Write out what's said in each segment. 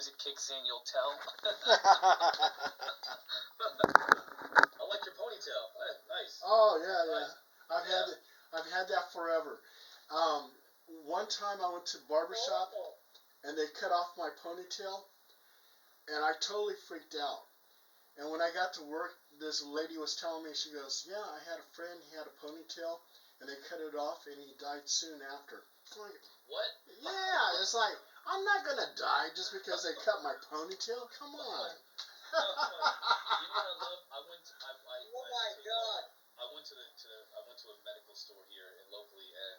as it kicks in, you'll tell. I like your ponytail. Nice. Oh yeah, nice. I've had that forever. One time I went to the barbershop and they cut off my ponytail, and I totally freaked out. And when I got to work, this lady was telling me, she goes, "Yeah, I had a friend, he had a ponytail, and they cut it off, and he died soon after." I'm like, what? Yeah, it's like, I'm not gonna die just because they cut my ponytail. Come on. You know what I love? I went to a medical store here locally, and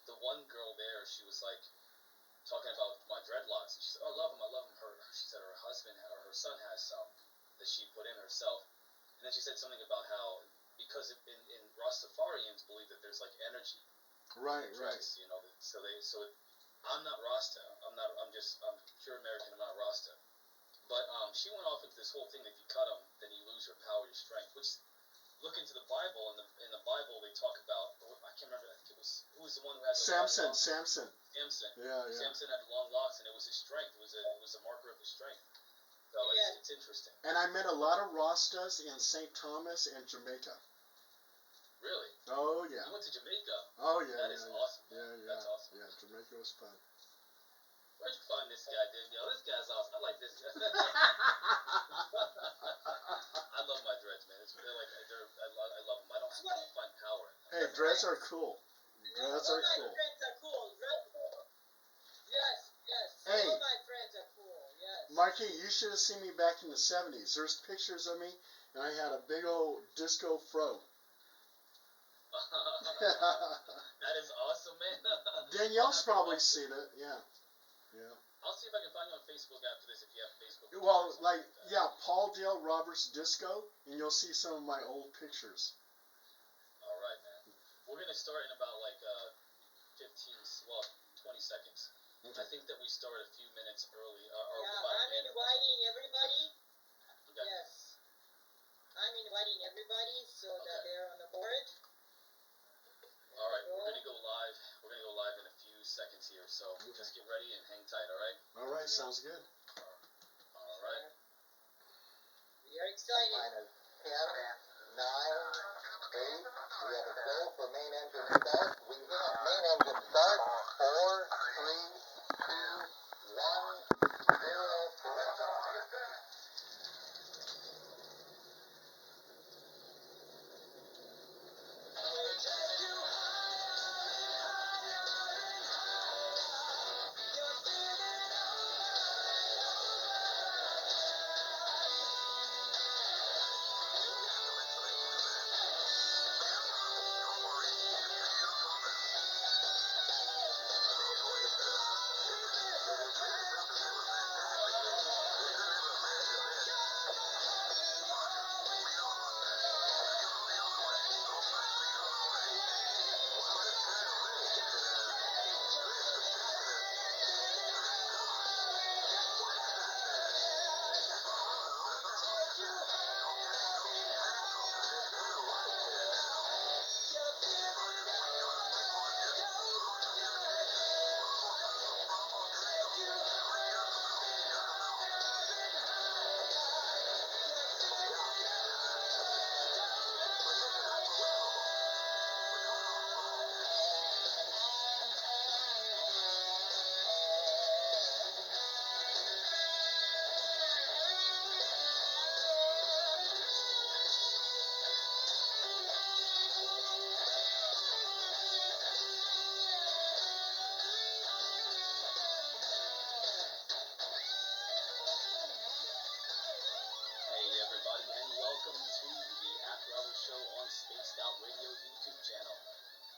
the one girl there, she was like talking about my dreadlocks, and she said, "Oh, I love them. She said her husband or her son has some that she put in herself, and then she said something about how because in Rastafarians believe that there's like energy. Right. You know, I'm not Rasta. I'm pure American. I'm not Rasta. But she went off into this whole thing that if you cut them, then you lose your power, your strength. Which, look into the Bible. In the Bible, they talk about. I can't remember. I think it was who was the one who had the Samson. Samson. Yeah. Samson had long locks, and it was his strength. It was a marker of his strength. So it's interesting. And I met a lot of Rastas in St. Thomas and Jamaica. Really? Oh yeah. You went to Jamaica? Oh yeah. That is awesome. Yeah. That's awesome. Yeah, Jamaica was fun. Where'd you find this guy, dude? Yo, this guy's awesome. I like this guy. I love my dreads, man. I love them. I don't find power in them. Hey, dreads are cool. Dreads are cool. Friends are cool. Yes. Hey. All my friends are cool. Yes. Marky, you should have seen me back in the 70s. There's pictures of me, and I had a big old disco fro. That is awesome, man. Danielle's probably seen it. Yeah. I'll see if I can find you on Facebook after this if you have Facebook. Well, Paul Dale Roberts Disco, and you'll see some of my old pictures. All right, man. We're going to start in about 20 seconds. Okay. I think that we start a few minutes early. I'm inviting everybody. Okay. Yes. I'm inviting everybody so that they're on the board. All right, we're going to go live. We're going to go live in a few seconds here, so just get ready and hang tight, all right? All right, sounds good. All right. We are excited. 10, 9, 8. We have a go for main engine start. We have main engine start. 4, 3, 2, 1, 0.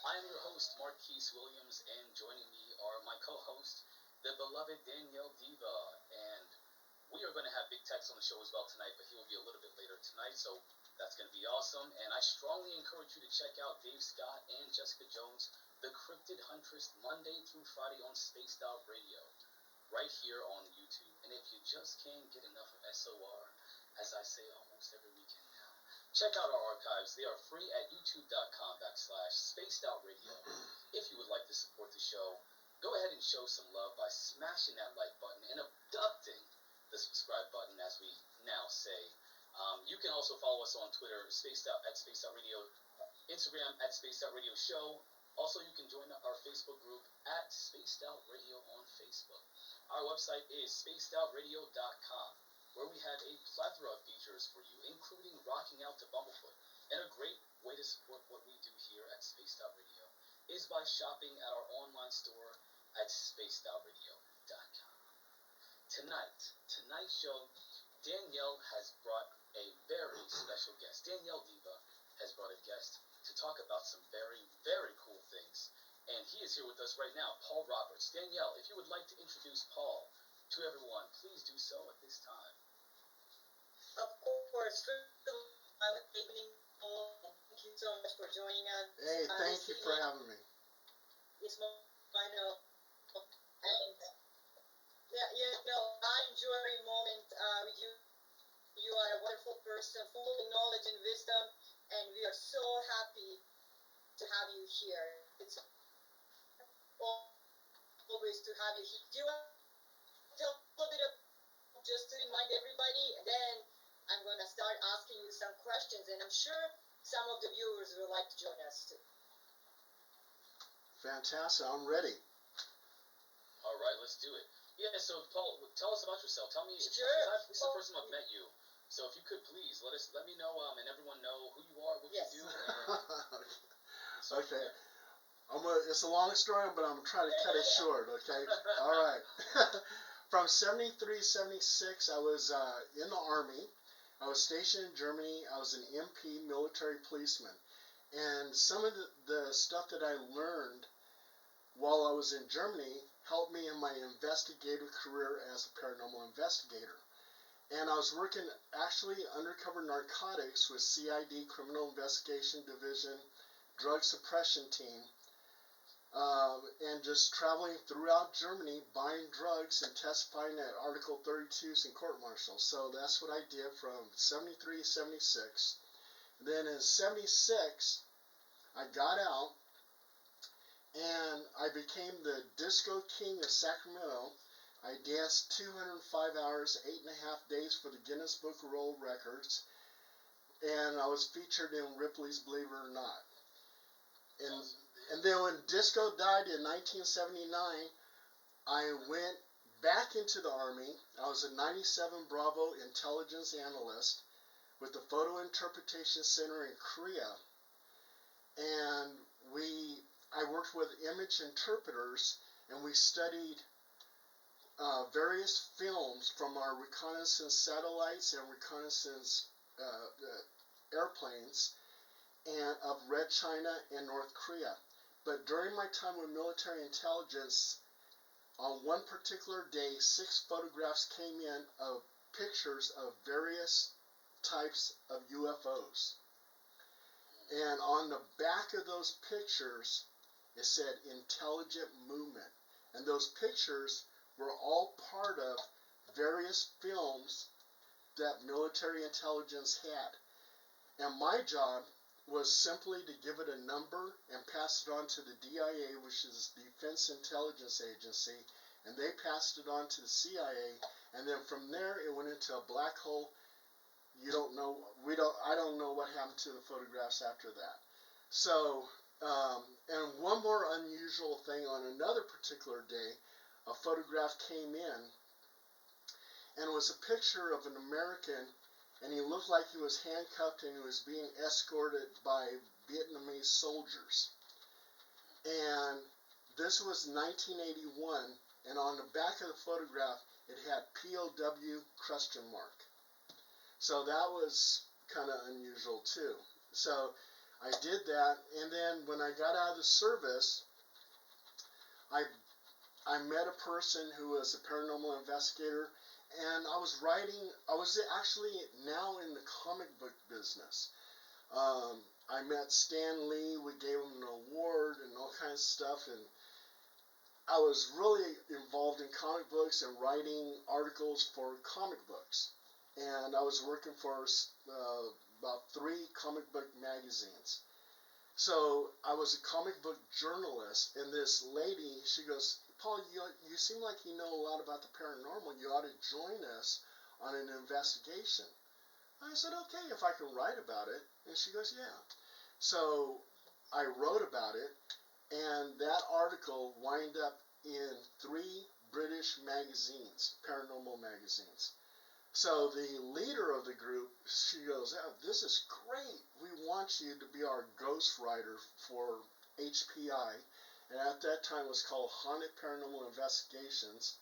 I am your host, Marquise Williams, and joining me are my co-host, the beloved Danielle Diva, and we are going to have Big Tex on the show as well tonight, but he will be a little bit later tonight, so that's going to be awesome, and I strongly encourage you to check out Dave Scott and Jessica Jones, The Cryptid Huntress, Monday through Friday on Spaced Out Radio, right here on YouTube, and if you just can't get enough of SOR, as I say almost every weekend now, check out our archives. They are free at youtube.com/spacedoutradio. If you would like to support the show, go ahead and show some love by smashing that like button and abducting say. You can also follow us on Twitter, Spaced Out at Spaced Out Radio, Instagram at Spaced Out Radio Show. Also, you can join our Facebook group at Spaced Out Radio on Facebook. Our website is spacedoutradio.com, where we have a plethora of features for you, including rocking out to Bumblefoot. And a great way to support what we do here at Spaced Out Radio is by shopping at our online store at spacedoutradio.com. Tonight's show, Danielle has brought a very special guest. Danielle Diva has brought a guest to talk about some very, very cool things. And he is here with us right now, Paul Roberts. Danielle, if you would like to introduce Paul to everyone, please do so at this time. Of course. Good evening, Paul. Thank you so much for joining us. Hey, thank you for having me. It's my honor. And I enjoy every moment with you. You are a wonderful person, full of knowledge and wisdom, and we are so happy to have you here. It's always to have you here. Do you want to tell a little bit of, just to remind everybody, and then I'm going to start asking you some questions, and I'm sure some of the viewers would like to join us too. Fantastic. I'm ready. All right, let's do it. Yeah, so Paul, tell us about yourself. Tell me, Sure. this is the first time I've met you. So if you could please let me know and everyone know who you are, what Yes. you do. And so Okay. It's a long story, but I'm trying to cut it short, okay? All right. From 73, 76, I was in the Army. I was stationed in Germany. I was an MP, military policeman. And some of the stuff that I learned while I was in Germany helped me in my investigative career as a paranormal investigator. And I was working actually undercover narcotics with CID, Criminal Investigation Division, Drug Suppression Team, and just traveling throughout Germany, buying drugs and testifying at Article 32s and court-martials. So that's what I did from 73 to 76. Then in 76, I got out, and I became the Disco King of Sacramento. I danced 205 hours, 8.5 days for the Guinness Book of World Records, and I was featured in Ripley's Believe It or Not. And then when disco died in 1979, I went back into the Army. I was a 97 Bravo intelligence analyst with the Photo Interpretation Center in Korea, and I worked with image interpreters, and we studied various films from our reconnaissance satellites and reconnaissance airplanes and of Red China and North Korea. But during my time with military intelligence, on one particular day, 6 photographs came in of pictures of various types of UFOs. And on the back of those pictures, it said intelligent movement. And those pictures were all part of various films that military intelligence had. And my job was simply to give it a number and pass it on to the DIA, which is the Defense Intelligence Agency, and they passed it on to the CIA, and then from there it went into a black hole. I don't know what happened to the photographs after that. So, and one more unusual thing, on another particular day, a photograph came in, and it was a picture of an American, and he looked like he was handcuffed and he was being escorted by Vietnamese soldiers. And this was 1981, and on the back of the photograph, it had POW question mark. So that was kind of unusual too. So I did that, and then when I got out of the service, I met a person who was a paranormal investigator, and I was actually now in the comic book business. I met Stan Lee, we gave him an award and all kinds of stuff, and I was really involved in comic books and writing articles for comic books. And I was working for about 3 comic book magazines. So I was a comic book journalist, and this lady, she goes, Paul, you seem like you know a lot about the paranormal. You ought to join us on an investigation. I said, okay, if I can write about it. And she goes, yeah. So I wrote about it, and that article wound up in 3 British magazines, paranormal magazines. So the leader of the group, she goes, oh, this is great. We want you to be our ghostwriter for HPI. And at that time it was called Haunted Paranormal Investigations.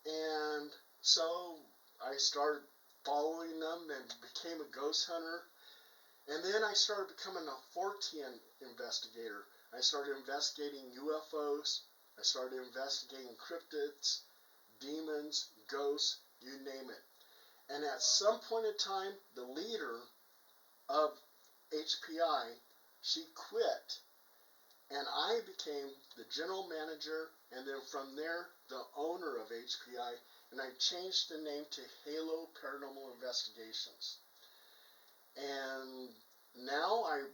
And so I started following them and became a ghost hunter. And then I started becoming a Fortean investigator. I started investigating UFOs. I started investigating cryptids, demons, ghosts, you name it. And at some point in time, the leader of HPI, she quit. And I became the general manager, and then from there, the owner of HPI. And I changed the name to Halo Paranormal Investigations. And now I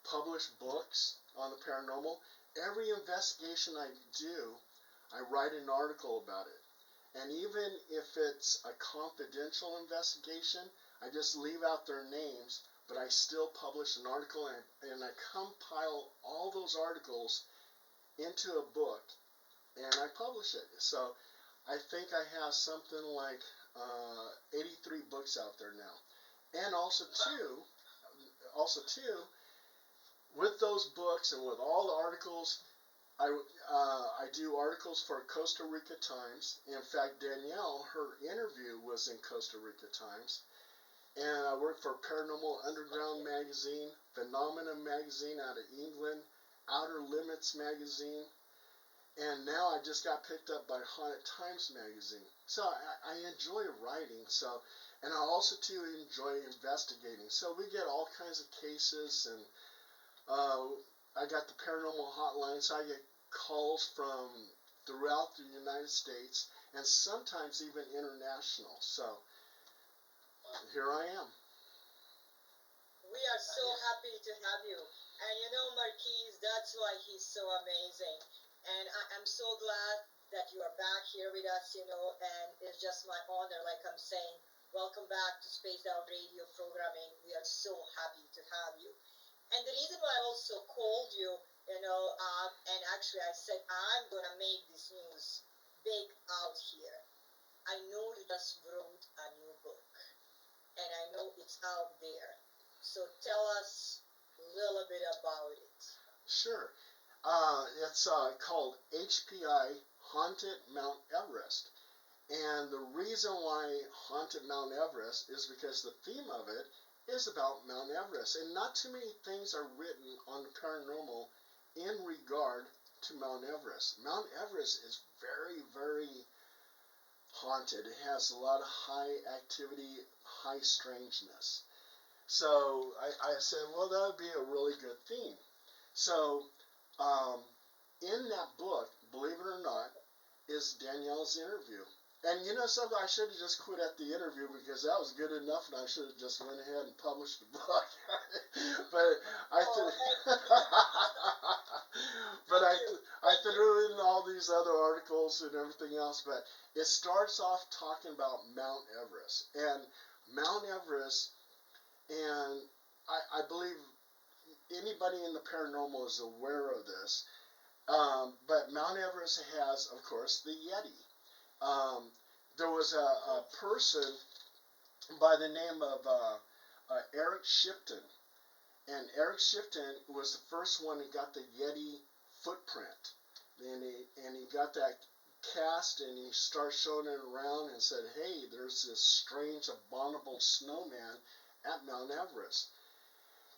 publish books on the paranormal. Every investigation I do, I write an article about it. And even if it's a confidential investigation, I just leave out their names, but I still publish an article, and I compile all those articles into a book, and I publish it. So I think I have something like 83 books out there now. And also too, with those books and with all the articles, I do articles for Costa Rica Times. In fact, Danielle, her interview was in Costa Rica Times. And I work for Paranormal Underground magazine, Phenomena magazine out of England, Outer Limits magazine, and now I just got picked up by Haunted Times magazine. So I enjoy writing. So, and I also too enjoy investigating. So we get all kinds of cases, and I got the paranormal hotline, so I get calls from throughout the United States and sometimes even international. So here I am. We are so happy to have you. And you know, Marquise, that's why he's so amazing. And I'm so glad that you are back here with us, you know, and it's just my honor, like I'm saying. Welcome back to Spaced Out Radio Programming. We are so happy to have you. And the reason why I also called you, you know, and actually I said I'm going to make this news big out here. I know you just wrote a new book, and I know it's out there. So tell us a little bit about it. Sure. It's called HPI Haunted Mount Everest. And the reason why Haunted Mount Everest is because the theme of it is about Mount Everest. And not too many things are written on the paranormal in regard to Mount Everest. Mount Everest is very, very haunted. It has a lot of high activity, high strangeness. So I said, well, that would be a really good theme. So in that book, believe it or not, is Danielle's interview. And you know something, I should have just quit at the interview because that was good enough, and I should have just went ahead and published the book. But I threw in all these other articles and everything else. But it starts off talking about Mount Everest, and Mount Everest, and I believe anybody in the paranormal is aware of this. But Mount Everest has, of course, the Yeti. There was a person by the name of Eric Shipton, and Eric Shipton was the first one who got the Yeti footprint, and he got that cast, and he started showing it around and said, hey, there's this strange abominable snowman at Mount Everest.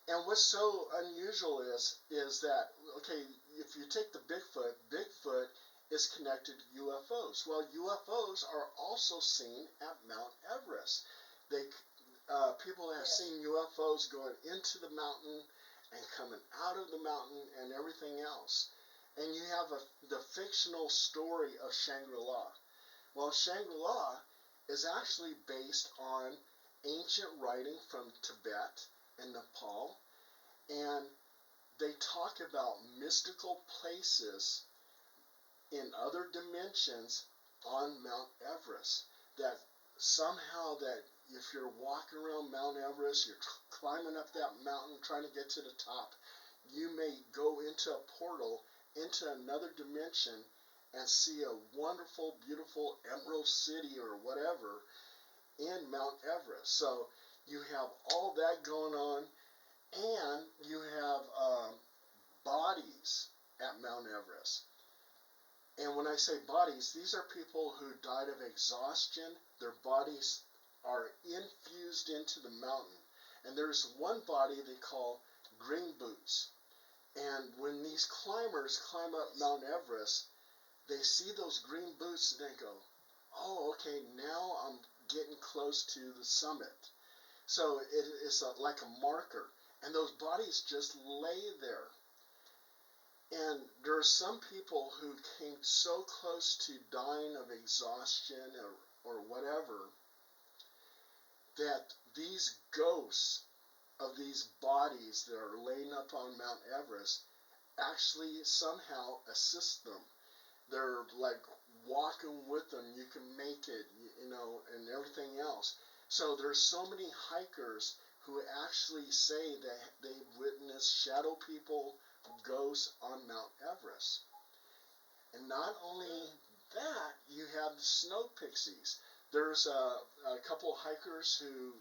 And what's so unusual is that, okay, if you take the Bigfoot is connected to UFOs. Well, UFOs are also seen at Mount Everest. People have seen UFOs going into the mountain and coming out of the mountain and everything else. And you have the fictional story of Shangri-La. Well, Shangri-La is actually based on ancient writing from Tibet and Nepal, and they talk about mystical places in other dimensions on Mount Everest that somehow that if you're walking around Mount Everest, you're climbing up that mountain trying to get to the top, you may go into a portal into another dimension and see a wonderful, beautiful Emerald City or whatever in Mount Everest. So you have all that going on, and you have bodies at Mount Everest. And when I say bodies, these are people who died of exhaustion. Their bodies are infused into the mountain. And there's one body they call green boots. And when these climbers climb up Mount Everest, they see those green boots and they go, oh, okay, now I'm getting close to the summit. So it is like a marker. And those bodies just lay there. And there are some people who came so close to dying of exhaustion or whatever that these ghosts of these bodies that are laying up on Mount Everest actually somehow assist them. They're like walking with them. You can make it, and everything else. So there's so many hikers who actually say that they've witnessed shadow people, ghosts on Mount Everest. And not only that, you have the snow pixies. There's a couple hikers who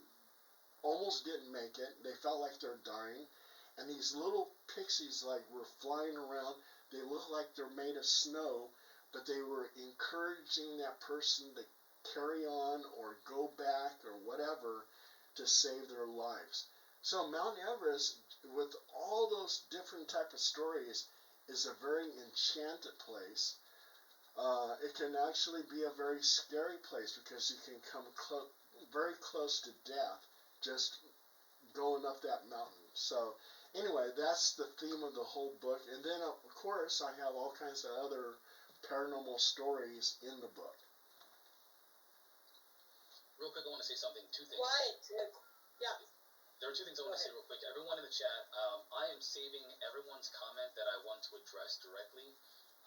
almost didn't make it. They felt like they're dying. And these little pixies were flying around. They look like they're made of snow, but they were encouraging that person to carry on or go back or whatever to save their lives. So Mount Everest, with all those different type of stories, is a very enchanted place. It can actually be a very scary place because you can come very close to death just going up that mountain. So anyway, that's the theme of the whole book. And then, of course, I have all kinds of other paranormal stories in the book. Real quick, I want to say something. Two things. Right. Yeah. There are two things I want to say real quick. Everyone in the chat, I am saving everyone's comment that I want to address directly.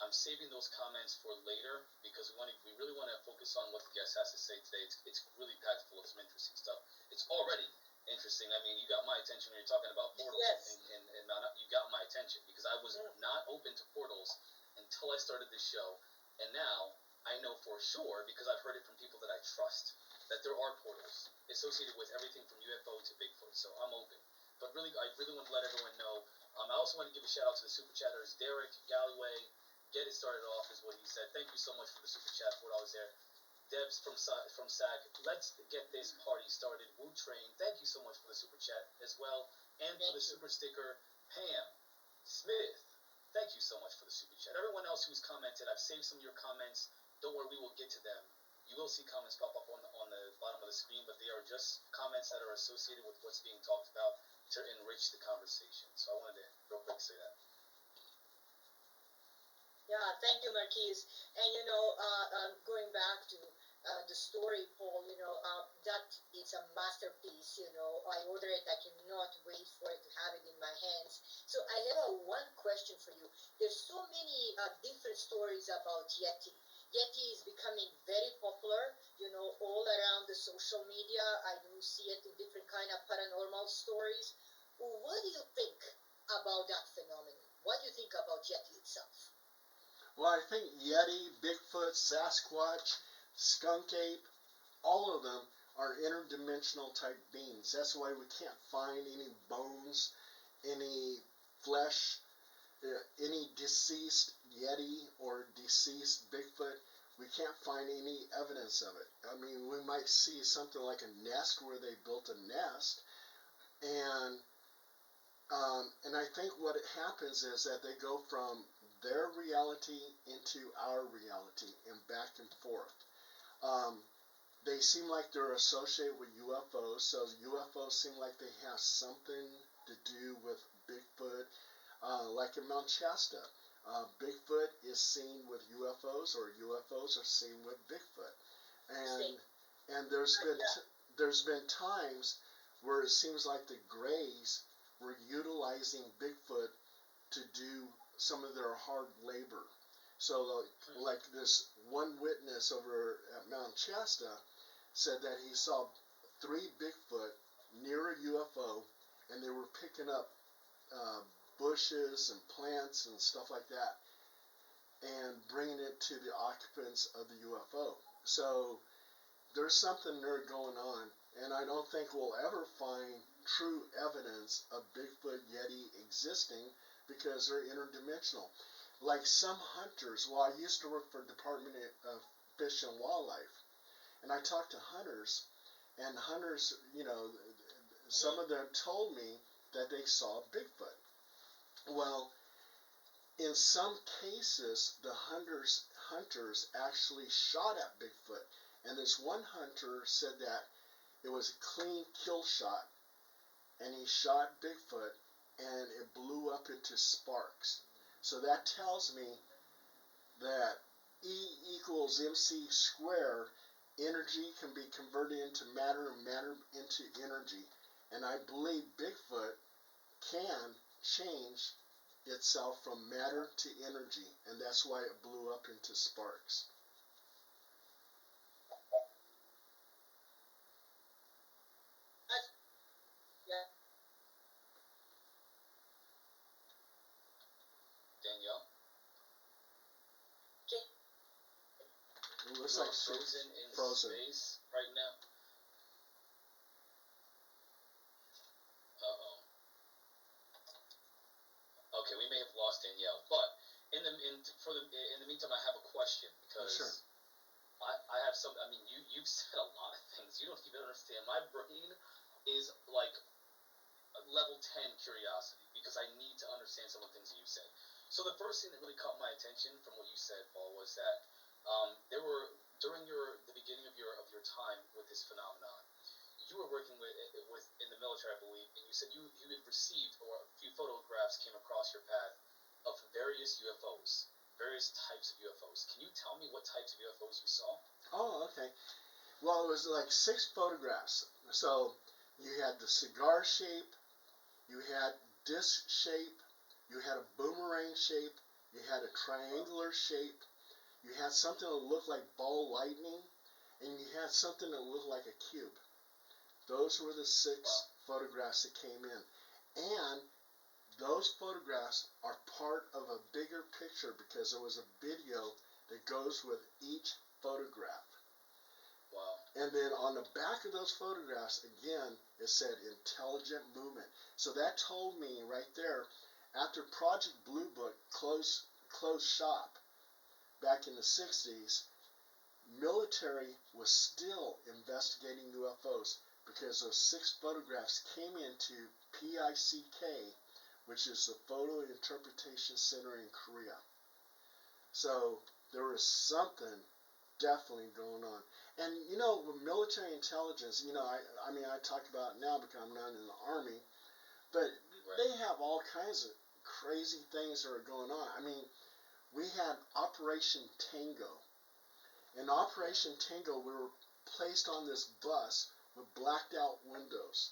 I'm saving those comments for later because we really want to focus on what the guest has to say today. It's really packed full of some interesting stuff. It's already interesting. I mean, you got my attention when you're talking about portals. Yes. And you got my attention because I was not open to portals until I started this show. And now I know for sure, because I've heard it from people that I trust, that there are portals associated with everything from UFO to Bigfoot. So I'm open. But really, I really want to let everyone know. I also want to give a shout out to the super chatters. Derek Galloway, get it started off is what he said. Thank you so much for the super chat for $4 there. Debs from SAG, let's get this party started. Wu Train, thank you so much for the super chat as well. And for the super sticker, Pam Smith, thank you so much for the super chat. Everyone else who's commented, I've saved some of your comments. Don't worry, we will get to them. You will see comments pop up on the bottom of the screen, but they are just comments that are associated with what's being talked about to enrich the conversation. So I wanted to real quick say that. Yeah, thank you, Marquise. And going back to the story, Paul, that is a masterpiece. I ordered it. I cannot wait for it to have it in my hands. So I have one question for you. There's so many different stories about Yeti. Yeti is becoming very popular, all around the social media. I do see it in different kind of paranormal stories. What do you think about that phenomenon? What do you think about Yeti itself? Well, I think Yeti, Bigfoot, Sasquatch, Skunk Ape, all of them are interdimensional type beings. That's why we can't find any bones, any flesh, any deceased Yeti or deceased Bigfoot. We can't find any evidence of it. I mean, we might see something like a nest where they built a nest, and I think what happens is that they go from their reality into our reality and back and forth. They seem like they're associated with UFOs, so UFOs seem like they have something to do with Bigfoot. Like in Mount Shasta, Bigfoot is seen with UFOs, or UFOs are seen with Bigfoot, and there's been times where it seems like the Greys were utilizing Bigfoot to do some of their hard labor. So like this one witness over at Mount Shasta said that he saw 3 Bigfoot near a UFO, and they were picking up uh, bushes and plants and stuff like that, and bringing it to the occupants of the UFO. So there's something there going on, and I don't think we'll ever find true evidence of Bigfoot Yeti existing because they're interdimensional. Like some hunters, well, I used to work for the Department of Fish and Wildlife, and I talked to hunters, and hunters, some of them told me that they saw Bigfoot. Well, in some cases, the hunters actually shot at Bigfoot, and this one hunter said that it was a clean kill shot, and he shot Bigfoot, and it blew up into sparks. So that tells me that E equals MC squared, energy can be converted into matter and matter into energy. And I believe Bigfoot can change itself from matter to energy, and that's why it blew up into sparks. Yeah. Danielle? Okay. It looks You're like frozen in frozen. space right now. Uh-oh. Okay, we may have lost Danielle, but in the meantime, I have a question because Sure. I have some. I mean, you've said a lot of things. You don't even understand. My brain is like level 10 curiosity because I need to understand some of the things that you said. So the first thing that really caught my attention from what you said, Paul, was that there were during the beginning of your time with this phenomenon, you were working with in the military, I believe, and you said you had received or a few photographs came across your path of various UFOs, various types of UFOs. Can you tell me what types of UFOs you saw? Oh, okay. Well, it was like 6 photographs. So you had the cigar shape, you had disc shape, you had a boomerang shape, you had a triangular shape, you had something that looked like ball lightning, and you had something that looked like a cube. Those were the 6 photographs that came in. And those photographs are part of a bigger picture because there was a video that goes with each photograph. Wow. And then on the back of those photographs, again, it said intelligent movement. So that told me right there, after Project Blue Book closed shop back in the 60s, military was still investigating UFOs because those 6 photographs came into PICK, which is the Photo Interpretation Center in Korea. So there was something definitely going on. And with military intelligence, I talk about it now because I'm not in the Army, but they have all kinds of crazy things that are going on. I mean, we had Operation Tango. In Operation Tango, we were placed on this bus with blacked out windows,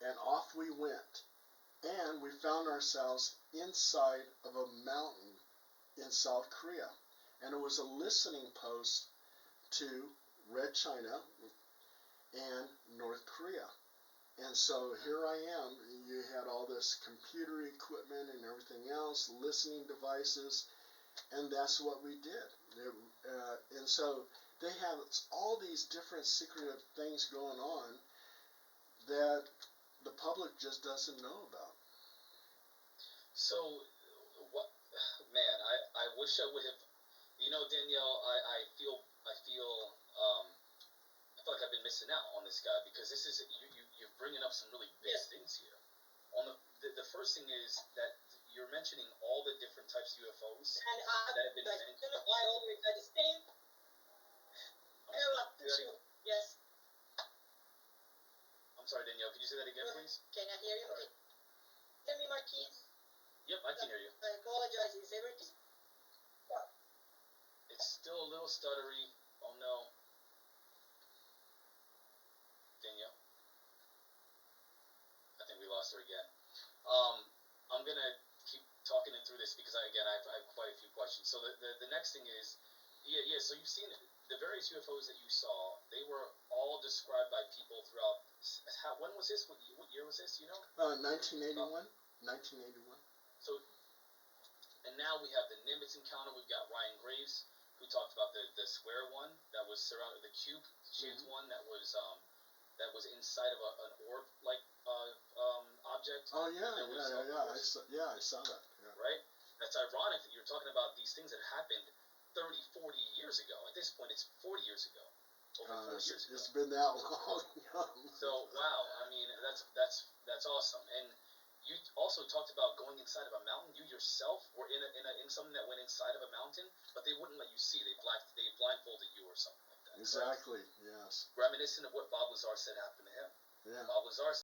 and off we went. And we found ourselves inside of a mountain in South Korea. And it was a listening post to Red China and North Korea. And so here I am. You had all this computer equipment and everything else, listening devices, and that's what we did. And so they have all these different secretive things going on that the public just doesn't know about. So, what, man, I wish I would have, Danielle, I feel like I've been missing out on this guy because this is, you're bringing up some really big things here. On the first thing is that you're mentioning all the different types of UFOs And that have been mentioned. I always had the same. Yes. I'm sorry, Danielle, could you say that again, please? Can I hear you? Right. Can you hear me, Marquis? Yep, I can hear you. I apologize. Is everything? It's still a little stuttery. Oh no. Danielle? I think we lost her again. I'm gonna keep talking it through this because I have quite a few questions. So the next thing is, so you've seen it. the various UFOs that you saw, they were all described by people throughout. When was this? What year was this? You know? 1981. 1981. So, and now we have the Nimitz encounter. We've got Ryan Graves, who talked about the square one that was surrounded, the cube-shaped one that was inside of an orb-like object. Oh yeah, There was, I saw that. Yeah. Right? That's ironic that you're talking about these things that happened 30, 40 years ago. At this point, it's 40 years ago. Over 40 years ago. It's been that long. So wow, I mean that's awesome. And you also talked about going inside of a mountain. You yourself were in something that went inside of a mountain, but they wouldn't let you see. They blindfolded you or something like that. Exactly. Right? Yes. Reminiscent of what Bob Lazar said happened to him. Yeah. Bob Lazar